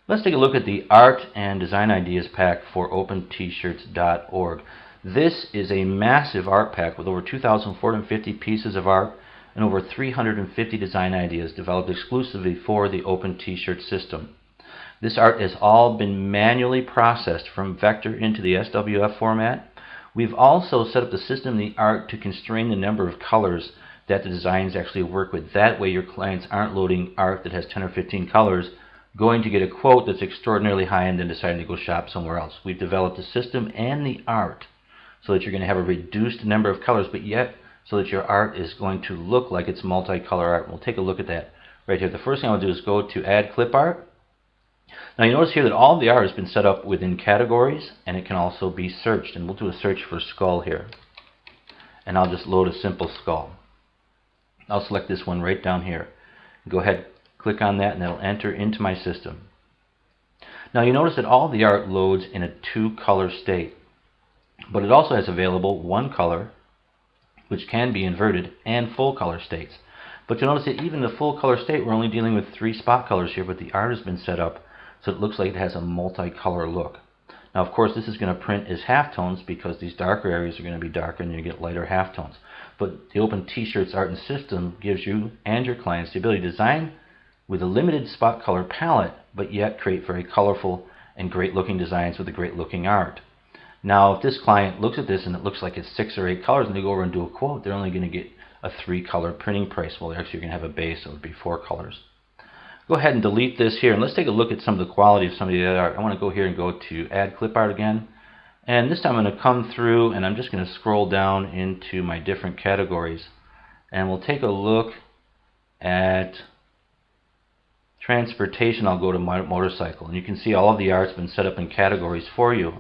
Let's take a look at the Art and Design Ideas pack for OpenTshirts.org. This is a massive art pack with over 2,450 pieces of art and over 350 design ideas developed exclusively for the OpenTshirt system. This art has all been manually processed from vector into the SWF format. We've also set up the system in the art to constrain the number of colors that the designs actually work with. That way your clients aren't loading art that has 10 or 15 colors, going to get a quote that's extraordinarily high and then deciding to go shop somewhere else. We've developed the system and the art so that you're going to have a reduced number of colors, but yet so that your art is going to look like it's multicolor art. We'll take a look at that right here. The first thing I'll do is go to Add Clip Art. Now you notice here that all of the art has been set up within categories, and it can also be searched. And we'll do a search for skull here. And I'll just load a simple skull. I'll select this one right down here. Go ahead, click on that, and that'll enter into my system. Now you notice that all of the art loads in a two-color state. But it also has available one color, which can be inverted, and full color states. But you'll notice that even the full color state, we're only dealing with 3 spot colors here, but the art has been set up so it looks like it has a multicolor look. Now of course this is going to print as halftones because these darker areas are going to be darker and you get lighter halftones. But the OpenTshirts art and system gives you and your clients the ability to design with a limited spot color palette, but yet create very colorful and great looking designs with a great looking art. Now if this client looks at this and it looks like it's 6 or 8 colors and they go over and do a quote, they're only going to get a 3-color printing price. Well, they're actually going to have a base, so it would be 4 colors. Go ahead and delete this here, and let's take a look at some of the quality of some of the other art. I want to go here and go to Add Clip Art again. And this time I'm going to come through and I'm just going to scroll down into my different categories. And we'll take a look at transportation. I'll go to motorcycle. And you can see all of the art's been set up in categories for you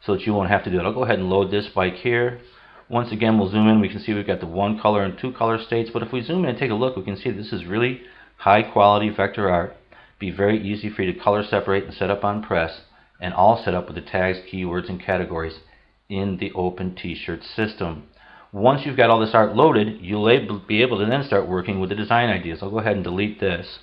so that you won't have to do it. I'll go ahead and load this bike here. Once again, we'll zoom in. We can see we've got the 1-color and 2-color states. But if we zoom in and take a look, we can see this is really high quality vector art. Be very easy for you to color separate and set up on press, and all set up with the tags, keywords, and categories in the OpenTshirts system. Once you've got all this art loaded, you'll be able to then start working with the design ideas. I'll go ahead and delete this.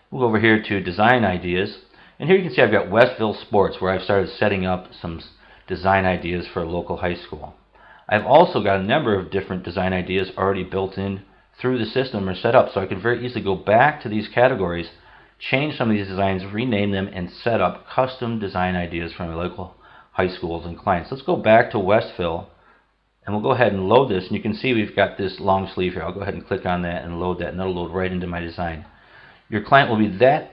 We'll go over here to Design Ideas, and here you can see I've got Westville Sports, where I've started setting up some design ideas for a local high school. I've also got a number of different design ideas already built in through the system or set up, so I can very easily go back to these categories, change some of these designs, rename them, and set up custom design ideas for my local high schools and clients. Let's go back to Westville, and we'll go ahead and load this, and you can see we've got this long sleeve here. I'll go ahead and click on that and load that, and that'll load right into my design. Your client will be that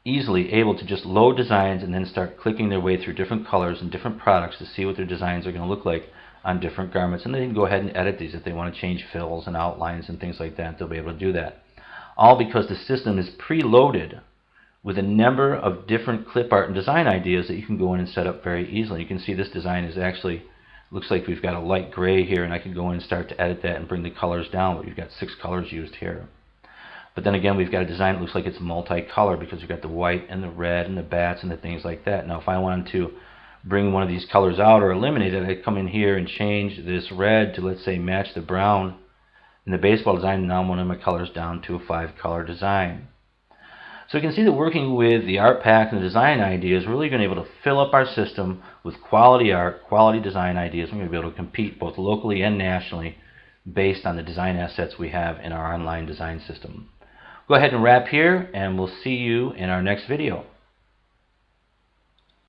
easily able to just load designs and then start clicking their way through different colors and different products to see what their designs are going to look like on different garments, and they can go ahead and edit these if they want to change fills and outlines and things like that. They'll be able to do that, all because the system is preloaded with a number of different clip art and design ideas that you can go in and set up very easily. You can see this design is actually, looks like we've got a light gray here, and I can go in and start to edit that and bring the colors down, but we've got 6 colors used here. But then again, we've got a design that looks like it's multicolor because we've got the white and the red and the bats and the things like that. Now if I wanted to bring one of these colors out or eliminate it, I come in here and change this red to, let's say, match the brown in the baseball design, and now one of my colors down to a 5-color design. So you can see that working with the art pack and the design ideas, we're really going to be able to fill up our system with quality art, quality design ideas. We're going to be able to compete both locally and nationally based on the design assets we have in our online design system. Go ahead and wrap here, and we'll see you in our next video.